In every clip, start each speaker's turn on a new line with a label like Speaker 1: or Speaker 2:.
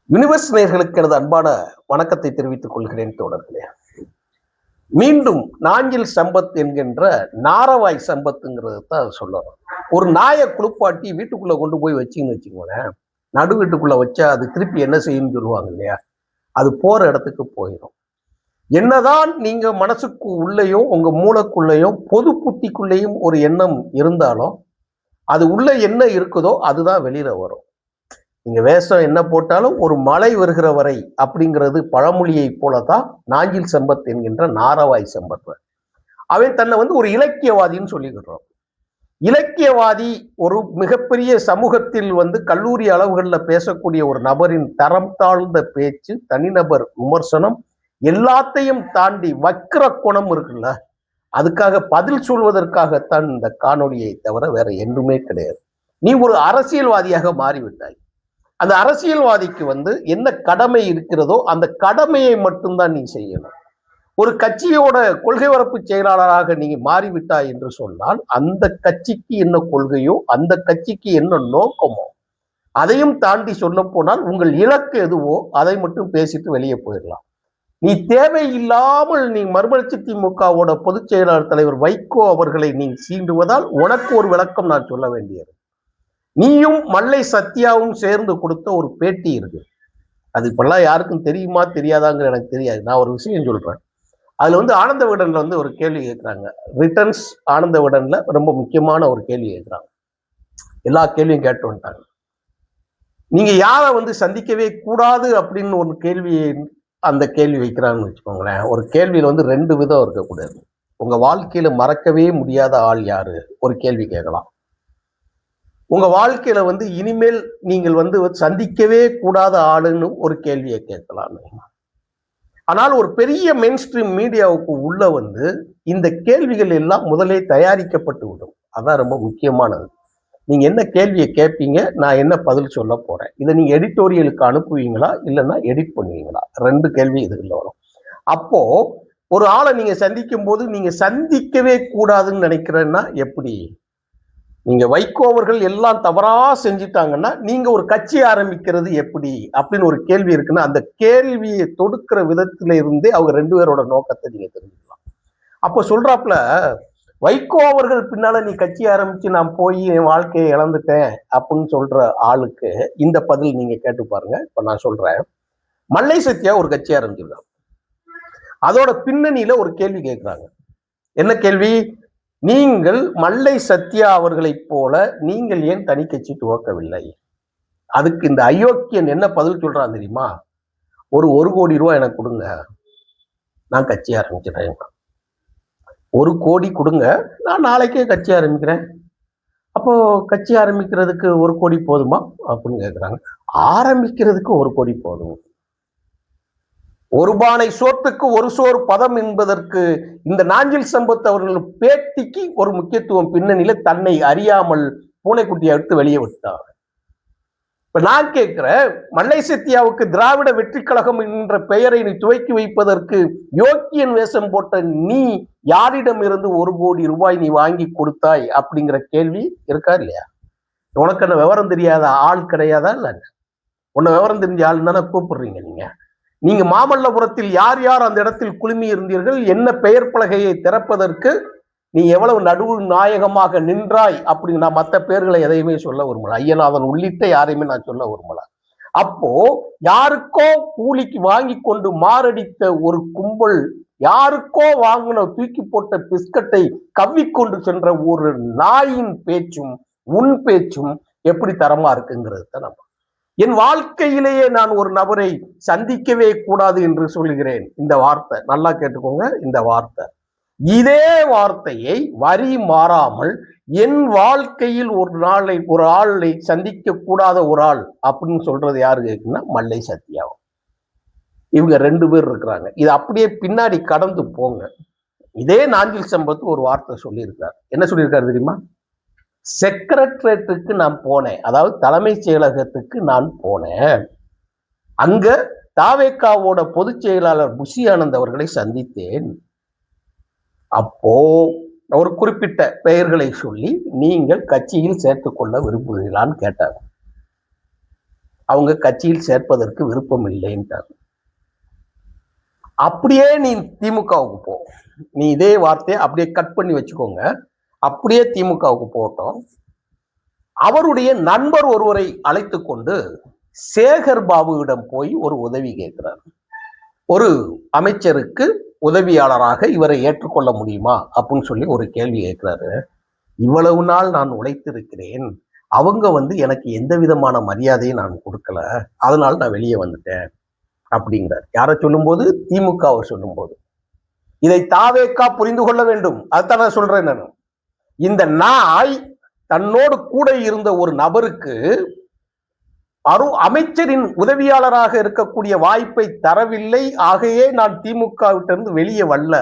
Speaker 1: Universe நேயர்களுக்கு எனது அன்பான வணக்கத்தை தெரிவித்துக் கொள்கிறேன் தோழர்களே. மீண்டும் நாஞ்சில் சம்பத் என்கின்ற நாரவாய் சம்பத்துங்கிறது தான் சொல்லணும். ஒரு நாயை குளிப்பாட்டி வீட்டுக்குள்ள கொண்டு போய் வச்சிங்கன்னு வச்சுக்கோங்களேன், நடு வீட்டுக்குள்ள வச்சா அது திருப்பி என்ன செய்யும்னு சொல்லுவாங்க இல்லையா, அது போற இடத்துக்கு போயிடும். என்னதான் நீங்க மனசுக்கு உள்ளேயும் உங்க மூளைக்குள்ளேயும் பொது புத்திக்குள்ளேயும் ஒரு எண்ணம் இருந்தாலும் அது உள்ள என்ன இருக்குதோ அதுதான் வெளியில வரும். நீங்க வேஷம் என்ன போட்டாலும் ஒரு மழை வருகிற வரை அப்படிங்கிறது பழமொழியை போலதான் நாஞ்சில் சம்பத் என்கின்ற நாரவாய் சம்பத். அவன் தன்னை ஒரு இலக்கியவாதின்னு சொல்லிக்கிட்டோம். இலக்கியவாதி ஒரு மிகப்பெரிய சமூகத்தில் கல்லூரி அளவுகளில் பேசக்கூடிய ஒரு நபரின் தரம் தாழ்ந்த பேச்சு, தனிநபர் விமர்சனம் எல்லாத்தையும் தாண்டி வக்கிர குணம் இருக்குல்ல, அதுக்காக பதில் சொல்வதற்காகத்தான் இந்த காணொலியை தவிர வேற என்றுமே கிடையாது. நீ ஒரு அரசியல்வாதியாக மாறிவிட்டாய். அந்த அரசியல்வாதிக்கு என்ன கடமை இருக்கிறதோ அந்த கடமையை மட்டும்தான் நீ செய்யணும். ஒரு கட்சியோட கொள்கை பரப்பு செயலாளராக நீங்க மாறிவிட்டாய் என்று சொன்னால் அந்த கட்சிக்கு என்ன கொள்கையோ அந்த கட்சிக்கு என்ன நோக்கமோ அதையும் தாண்டி சொல்ல போனால் உங்கள் இலக்கு எதுவோ அதை மட்டும் பேசிட்டு வெளியே போயிடலாம். நீ தேவையில்லாமல் நீ மறுமலர்ச்சி திமுகவோட பொதுச் செயலாளர் தலைவர் வைகோ அவர்களை நீ சீண்டுவதால் உனக்கு ஒரு விளக்கம் நான் சொல்ல வேண்டியது. நீயும் மல்லை சத்யாவும் சேர்ந்து கொடுத்த ஒரு பேட்டி இருக்கு. அது இப்பெல்லாம் யாருக்கும் தெரியுமா தெரியாதாங்கிற எனக்கு தெரியாது. நான் ஒரு விஷயம் சொல்றேன். அதுல ஆனந்த விகடன்ல ஒரு கேள்வி கேட்கிறாங்க. ரிட்டர்ன்ஸ் ஆனந்த விகடன்ல ரொம்ப முக்கியமான ஒரு கேள்வி கேட்கிறாங்க. எல்லா கேள்வியும் கேட்டு வந்துட்டாங்க. நீங்க யாரை சந்திக்கவே கூடாது அப்படின்னு ஒரு கேள்வியை அந்த கேள்வி வைக்கிறாங்கன்னு வச்சுக்கோங்களேன். ஒரு கேள்வியில ரெண்டு விதம் இருக்கக்கூடாது. உங்க வாழ்க்கையில மறக்கவே முடியாத ஆள் யாரு ஒரு கேள்வி கேட்கலாம். உங்க வாழ்க்கையில இனிமேல் நீங்கள் சந்திக்கவே கூடாத ஆளுன்னு ஒரு கேள்வியை கேட்கலாம். ஆனால் ஒரு பெரிய மெயின் ஸ்ட்ரீம் மீடியாவுக்கு உள்ள இந்த கேள்விகள் எல்லாம் முதலே தயாரிக்கப்பட்டு விடும். அதான் ரொம்ப முக்கியமானது. நீங்க என்ன கேள்வியை கேட்பீங்க, நான் என்ன பதில் சொல்ல போறேன், இதை நீங்க எடிட்டோரியலுக்கு அனுப்புவீங்களா இல்லைன்னா எடிட் பண்ணுவீங்களா, ரெண்டு கேள்வி இதுல வரும். அப்போ ஒரு ஆளை நீங்க சந்திக்கும் போது நீங்க சந்திக்கவே கூடாதுன்னு நினைக்கிறேன்னா எப்படி? நீங்க வைகோ அவர்கள் எல்லாம் தவறா செஞ்சுட்டாங்கன்னா நீங்க ஒரு கட்சி ஆரம்பிக்கிறது எப்படி அப்படின்னு ஒரு கேள்வி இருக்குன்னா அந்த கேள்வியை தொடுக்கிற விதத்துல இருந்தே அவங்க ரெண்டு பேரோட நோக்கத்தை நீங்க தெரிஞ்சுக்கலாம். அப்போ சொல்றாப்புல, வைகோ அவர்கள் பின்னால நீ கட்சி ஆரம்பிச்சு நான் போய் என் வாழ்க்கையை இழந்துட்டேன் அப்படின்னு சொல்ற ஆளுக்கு இந்த பதில் நீங்க கேட்டு பாருங்க. இப்ப நான் சொல்றேன், மல்லை சத்யா ஒரு கட்சி ஆரம்பிச்சிருக்காங்க. அதோட பின்னணியில ஒரு கேள்வி கேட்கிறாங்க. என்ன கேள்வி? நீங்கள் மல்லை சத்யா அவர்களைப் போல நீங்கள் ஏன் தனி கட்சி துவக்கவில்லை? அதுக்கு இந்த அயோக்கியன் என்ன பதில் சொல்றான் தெரியுமா? ஒரு கோடி ரூபாய் எனக்கு கொடுங்க, நான் கட்சி ஆரம்பிக்கிறேன். 1 கோடி கொடுங்க, நான் நாளைக்கே கட்சி ஆரம்பிக்கிறேன். அப்போ கட்சி ஆரம்பிக்கிறதுக்கு 1 கோடி போதுமா அப்படின்னு கேட்குறாங்க. ஆரம்பிக்கிறதுக்கு 1 கோடி போதும். ஒரு பானை சோத்துக்கு ஒரு சோறு பதம் என்பதற்கு இந்த நாஞ்சில் சம்பத் அவர்கள் பேட்டிக்கு ஒரு முக்கியத்துவம் பின்னணியில தன்னை அறியாமல் பூனைக்குட்டியை எடுத்து வெளியே விட்டார். இப்ப நான் கேட்கிறேன், மல்லை சத்யாவுக்கு திராவிட வெற்றி கழகம் என்ற பெயரை நீ துவக்கி வைப்பதற்கு யோக்கியன் வேஷம் போட்ட நீ யாரிடம் இருந்து 1 கோடி ரூபாய் நீ வாங்கி கொடுத்தாய் அப்படிங்கிற கேள்வி இருக்கா இல்லையா? உனக்கு என்ன விவரம் தெரியாத ஆள் கிடையாதா? இல்ல உன்னை விவரம் தெரிஞ்ச ஆள் தானே கூப்பிடுறீங்க. நீங்க மாமல்லபுரத்தில் யார் யார் அந்த இடத்தில் குழுமி இருந்தீர்கள், என்ன பெயர் பலகையை திறப்பதற்கு நீ எவ்வளவு நடுவு நாயகமாக நின்றாய் அப்படின்னு நான் மற்ற பேர்களை எதையுமே சொல்ல விரும்பல. ஐயநாதன் உள்ளிட்ட யாரையுமே நான் சொல்ல விரும்பல. அப்போ யாருக்கோ கூலிக்கு வாங்கி கொண்டு மாரடித்த ஒரு கும்பல், யாருக்கோ வாங்கின தூக்கி போட்ட பிஸ்கட்டை கவ்விக்கொண்டு சென்ற ஒரு நாயின் பேச்சும் உன் பேச்சும் எப்படி தரமா இருக்குங்கிறது தான் நம்ம. என் வாழ்க்கையிலேயே நான் ஒரு நபரை சந்திக்கவே கூடாது என்று சொல்லுகிறேன். இந்த வார்த்தை நல்லா கேட்டுக்கோங்க. இந்த வார்த்தை, இதே வார்த்தையை வரி மாறாமல் என் வாழ்க்கையில் ஒரு ஆளை சந்திக்க கூடாத ஒரு ஆள் அப்படின்னு சொல்றது யாரு கேக்குன்னா மல்லை சத்யாவும். இவங்க 2 பேர் இருக்கிறாங்க. இது அப்படியே பின்னாடி கடந்து போங்க. இதே நாஞ்சில் சம்பத் ஒரு வார்த்தை சொல்லியிருக்காரு. என்ன சொல்லியிருக்காரு தெரியுமா? செக்ரட்டரியேட்டுக்கு நான் போனேன், அதாவது தலைமை செயலகத்துக்கு நான் போனேன். அங்க தாவேகாவோட பொதுச் செயலாளர் புஷி ஆனந்த் அவர்களை சந்தித்தேன். அப்போ ஒரு குறிப்பிட்ட பெயர்களை சொல்லி நீங்கள் கட்சியில் சேர்த்துக் கொள்ள விரும்புகிறீர்களான்னு கேட்டார். அவங்க கட்சியில் சேர்ப்பதற்கு விருப்பம் இல்லைன்ட்டாங்க. அப்படியே நீ திமுகவுக்கு போ, நீ இதே வார்த்தையை அப்படியே கட் பண்ணி வச்சுக்கோங்க, அப்படியே திமுகவுக்கு போட்டோம். அவருடைய நண்பர் ஒருவரை அழைத்து கொண்டு சேகர் பாபுவிடம் போய் ஒரு உதவி கேட்கிறார். ஒரு அமைச்சருக்கு உதவியாளராக இவரை ஏற்றுக்கொள்ள முடியுமா அப்படின்னு சொல்லி ஒரு கேள்வி கேட்கிறாரு. இவ்வளவு நாள் நான் உழைத்திருக்கிறேன், அவங்க எனக்கு எந்த விதமான மரியாதையும் நான் கொடுக்கல, அதனால நான் வெளியே வந்துட்டேன் அப்படிங்கிறார். யாரை சொல்லும்போது? திமுகவை சொல்லும்போது. இதை தாவேக்கா புரிந்து கொள்ள வேண்டும். அதுதான் நான் சொல்றேன். நான் இந்த நாய் தன்னோடு கூட இருந்த ஒரு நபருக்கு அமைச்சரின் உதவியாளராக இருக்கக்கூடிய வாய்ப்பை தரவில்லை, ஆகையே நான் திமுகவிட்டிருந்து வெளியே வரல.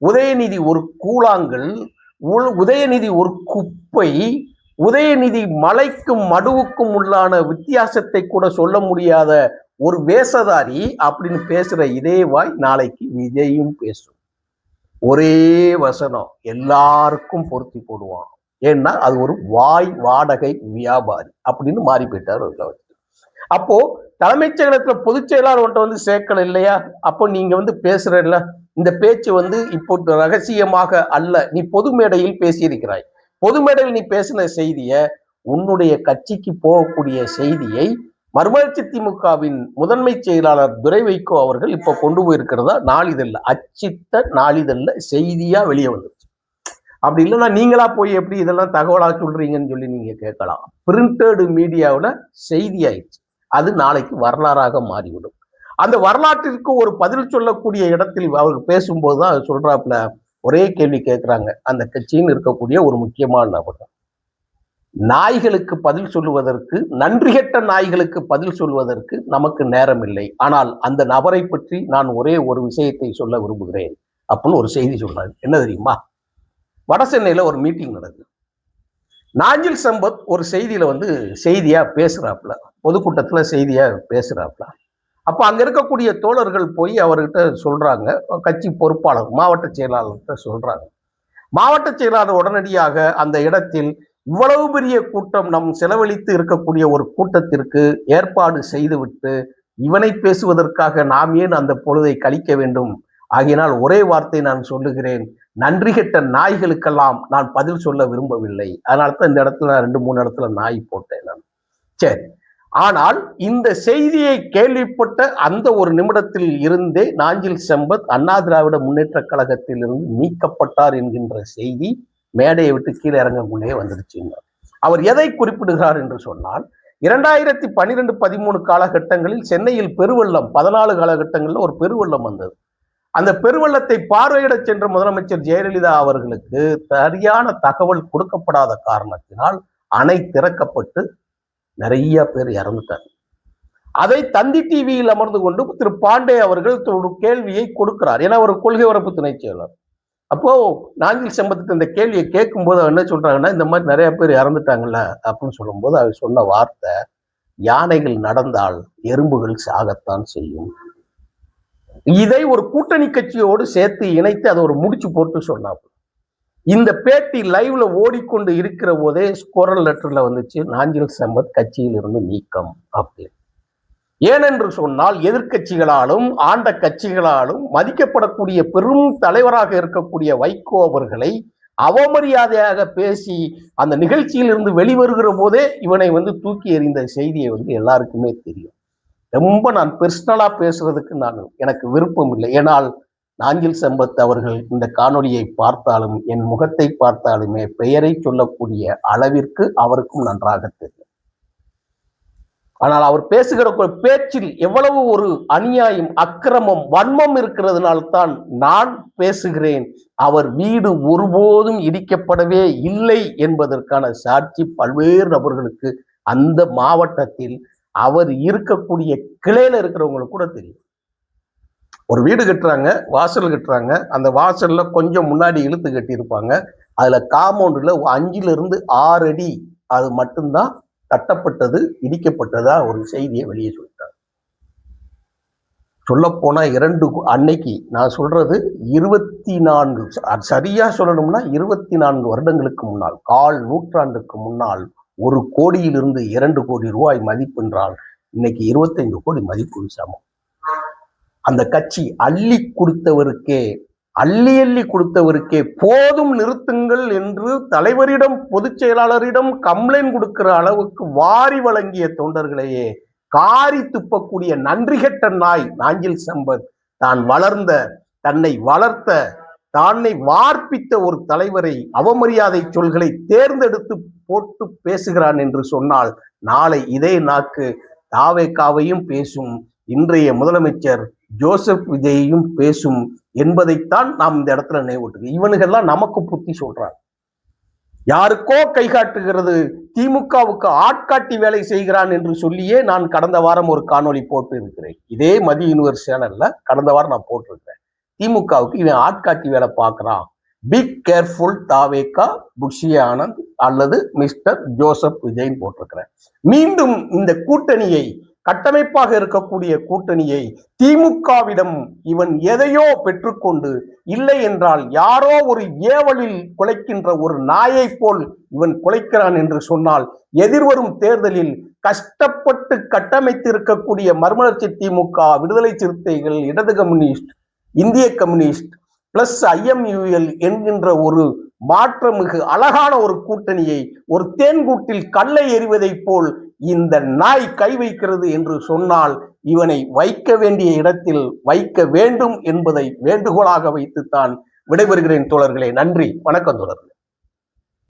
Speaker 1: உதயநிதி ஒரு கூழாங்கல், உதயநிதி ஒரு குப்பை, உதயநிதி மலைக்கும் மடுவுக்கும் உள்ளான வித்தியாசத்தை கூட சொல்ல முடியாத ஒரு வேஷதாரி அப்படின்னு பேசுற இதே வாய் நாளைக்கு விஜயும் பேசும். ஒரே வசனம் எல்லாருக்கும் பொருத்தி போடுவான். ஏன்னா அது ஒரு வாய் வாடகை வியாபாரி அப்படின்னு மாறி போயிட்டார். அப்போ தலைமைச் செயலகத்துல பொதுச் செயலாளர் சேர்க்கல இல்லையா? அப்போ நீங்க பேசுறல, இந்த பேச்சு இப்போ ரகசியமாக அல்ல, நீ பொது மேடையில் பேசியிருக்கிறாய். பொது மேடையில் நீ பேசின செய்திய, உன்னுடைய கட்சிக்கு போகக்கூடிய செய்தியை மறுமலர்ச்சி திமுகவின் முதன்மை செயலாளர் துரை வைகோ அவர்கள் இப்ப கொண்டு போயிருக்கிறதா நாளிதழ்ல, அச்சிட்ட நாளிதழ்ல செய்தியா வெளியே வந்துருச்சு. அப்படி இல்லைன்னா நீங்களா போய் எப்படி இதெல்லாம் தகவலா சொல்றீங்கன்னு சொல்லி நீங்க கேட்கலாம். பிரிண்டட் மீடியாவில் செய்தி ஆயிடுச்சு. அது நாளைக்கு வரலாறாக மாறிவிடும். அந்த வரலாற்றிற்கு ஒரு பதில் சொல்லக்கூடிய இடத்தில் அவர் பேசும்போதுதான் அது சொல்றாப்புல, ஒரே கேள்வி கேட்கிறாங்க அந்த கட்சியில் இருக்கக்கூடிய ஒரு முக்கியமான நபர். நாய்களுக்கு பதில் சொல்லுவதற்கு, நன்றிகெட்ட நாய்களுக்கு பதில் சொல்வதற்கு நமக்கு நேரம் இல்லை, ஆனால் அந்த நபரை பற்றி நான் ஒரே ஒரு விஷயத்தை சொல்ல விரும்புகிறேன் அப்படின்னு ஒரு செய்தி சொல்றாங்க. என்ன தெரியுமா? வட சென்னையில ஒரு மீட்டிங் நடக்குது. நாஞ்சில் சம்பத் ஒரு செய்தியில செய்தியா பேசுறாப்புல, பொதுக்கூட்டத்துல செய்தியா பேசுறாப்புல. அப்ப அங்க இருக்கக்கூடிய தோழர்கள் போய் அவர்கிட்ட சொல்றாங்க, கட்சி பொறுப்பாளர் மாவட்ட செயலாளர்கிட்ட சொல்றாங்க. மாவட்ட செயலாளர் உடனடியாக அந்த இடத்தில் இவ்வளவு பெரிய கூட்டம் நம் செலவழித்து இருக்கக்கூடிய ஒரு கூட்டத்திற்கு ஏற்பாடு செய்துவிட்டு இவனை பேசுவதற்காக நாம் ஏன் அந்த பொழுதை கழிக்க வேண்டும்? ஆகினால் ஒரே வார்த்தை நான் சொல்லுகிறேன், நன்றி கெட்ட நாய்களுக்கெல்லாம் நான் பதில் சொல்ல விரும்பவில்லை. அதனால்தான் இந்த இடத்துல 2-3 இடத்துல நாய் போட்டேன் நான். சரி, ஆனால் இந்த செய்தியை கேள்விப்பட்ட அந்த ஒரு நிமிடத்தில் இருந்தே நாஞ்சில் சம்பத் அண்ணா திராவிட முன்னேற்ற கழகத்தில் இருந்து நீக்கப்பட்டார் என்கின்ற செய்தி மேடையை விட்டு கீழே இறங்கக்குள்ளே வந்துருச்சு. அவர் எதை குறிப்பிடுகிறார் என்று சொன்னால், 2012-13 காலகட்டங்களில் சென்னையில் பெருவெள்ளம், 14 காலகட்டங்களில் ஒரு பெருவெள்ளம் வந்தது. அந்த பெருவெள்ளத்தை பார்வையிட சென்ற முதலமைச்சர் ஜெயலலிதா அவர்களுக்கு சரியான தகவல் கொடுக்கப்படாத காரணத்தினால் அணை திறக்கப்பட்டு நிறைய பேர் இறந்துட்டாங்க. அதை தந்தி டிவியில் அமர்ந்து கொண்டு திரு பாண்டே அவர்கள் ஒரு கேள்வியை கொடுக்கிறார். ஏன்னா ஒரு கொள்கை வரப்பு துணை செயலர். அப்போ நாஞ்சில் சம்பத் இந்த கேள்வியை கேட்கும் போது என்ன சொல்றாங்கன்னா, இந்த மாதிரி நிறைய பேர் இறந்துட்டாங்கல்ல அப்படின்னு சொல்லும்போது அவர் சொன்ன வார்த்தை, யானைகள் நடந்தால் எறும்புகள் சாகத்தான் செய்யும். இதை ஒரு கூட்டணி கட்சியோடு சேர்த்து இணைத்து அதை ஒரு முடிச்சு போட்டு சொன்னாங்க. இந்த பேட்டி லைவ்ல ஓடிக்கொண்டு இருக்கிற போதே ஸ்கோரல் லெட்டர்ல வந்துச்சு, நாஞ்சில் சம்பத் கட்சியில் இருந்து நீக்கம் அப்படின்னு. ஏனென்று சொன்னால் எதிர்கட்சிகளாலும் ஆண்ட கட்சிகளாலும் மதிக்கப்படக்கூடிய பெரும் தலைவராக இருக்கக்கூடிய வைகோ அவர்களை அவமரியாதையாக பேசி அந்த நிகழ்ச்சியில் இருந்து வெளிவருகிற போதே இவனை தூக்கி எறிந்த செய்தியை எல்லாருக்குமே தெரியும். ரொம்ப நான் பெர்சனலா பேசுறதுக்கு எனக்கு விருப்பம் இல்லை. ஏனால் நாஞ்சில் சம்பத் அவர்கள் இந்த காணொலியை பார்த்தாலும் என் முகத்தை பார்த்தாலுமே பெயரை சொல்லக்கூடிய அளவிற்கு அவருக்கும் நன்றாக தெரியும். ஆனால் அவர் பேசுகிற பேச்சில் எவ்வளவு ஒரு அநியாயம், அக்கிரமம், வன்மம் இருக்கிறதுனால்தான் நான் பேசுகிறேன். அவர் வீடு ஒருபோதும் இடிக்கப்படவே இல்லை என்பதற்கான சாட்சி பல்வேறு நபர்களுக்கு அந்த மாவட்டத்தில் அவர் இருக்கக்கூடிய கிளையில இருக்கிறவங்களுக்கு கூட தெரியும். ஒரு வீடு கட்டுறாங்க, வாசல் கட்டுறாங்க, அந்த வாசல்ல கொஞ்சம் முன்னாடி இழுத்து கட்டி இருப்பாங்க. அதுல காம்பவுண்ட்ல 5-6 அடி அது மட்டும்தான் கட்டப்பட்டது, இடிக்கப்பட்டதா ஒரு செய்தியை வெளியே சொல்லிட்டாங்க. சொல்ல போனா அன்னைக்கு நான் சொல்றது 24, சரியா சொல்லணும்னா 24 வருடங்களுக்கு முன்னால், 1/4 நூற்றாண்டுக்கு முன்னால் 1 கோடியிலிருந்து 2 கோடி ரூபாய் மதிப்பு என்றால் இன்னைக்கு 25 கோடி மதிப்பு சமம். அந்த கட்சி அள்ளி கொடுத்தவருக்கே போதும் நிறுத்துங்கள் என்று தலைவரிடம் பொதுச் செயலாளரிடம் கம்ப்ளைண்ட் கொடுக்கிற அளவுக்கு வாரி வழங்கிய தொண்டர்களையே காரி துப்பக்கூடிய நன்றி கெட்ட நாய் நாஞ்சில் சம்பத் தன்னை வளர்த்த தன்னை வார்ப்பித்த ஒரு தலைவரை அவமரியாதை சொல்களை தேர்ந்தெடுத்து போட்டு பேசுகிறான் என்று சொன்னால் நாளை இதே நாக்கு தாவேகாவையும் பேசும், இன்றைய முதலமைச்சர் ஜோசப் விஜயையும் பேசும் என்பதைத்தான் நாம் இந்த இடத்துல நினைவூட்டுகிறோம். இவனுக்கெல்லாம் நமக்கு புத்தி சொல்றாங்க. யாருக்கோ கை காட்டுகிறது, திமுகவுக்கு ஆட்காட்டி வேலை செய்கிறான் என்று சொல்லியே நான் கடந்த வாரம் ஒரு காணொலி போட்டு இருக்கிறேன். இதே மதி யூனிவர்ஸ் சேனல்ல கடந்த வாரம் நான் போட்டிருக்கிறேன். திமுகவுக்கு இவன் ஆட்காட்டி வேலை பார்க்கிறான், பி கேர்ஃபுல் தாவேகா, புஷி ஆனந்த் அல்லது மிஸ்டர் ஜோசப் விஜய் போட்டிருக்கிறேன். மீண்டும் இந்த கூட்டணியை, கட்டமைப்பாக இருக்கக்கூடிய கூட்டணியை திமுகவிடம் இவன் எதையோ பெற்றுக்கொண்டு, இல்லை என்றால் யாரோ ஒரு ஏவலில் குலைக்கின்ற ஒரு நாயை போல் இவன் குலைக்கிறான் என்று சொன்னால், எதிர்வரும் தேர்தலில் கஷ்டப்பட்டு கட்டமைத்து இருக்கக்கூடிய மறுமலர்ச்சி திமுக, விடுதலை சிறுத்தைகள், இடது கம்யூனிஸ்ட், இந்திய கம்யூனிஸ்ட் பிளஸ் IMUL என்கின்ற ஒரு மாற்றமிகு அழகான ஒரு கூட்டணியை ஒரு தேன்கூட்டில் கல்லை எறிவதை போல் இந்த நாய் கை வைக்கிறது என்று சொன்னால், இவனை வைக்க வேண்டிய இடத்தில் வைக்க வேண்டும் என்பதை வேண்டுகோளாக வைத்துத்தான் விடைபெறுகிறேன் தோழர்களே. நன்றி, வணக்கம் தோழர்களே.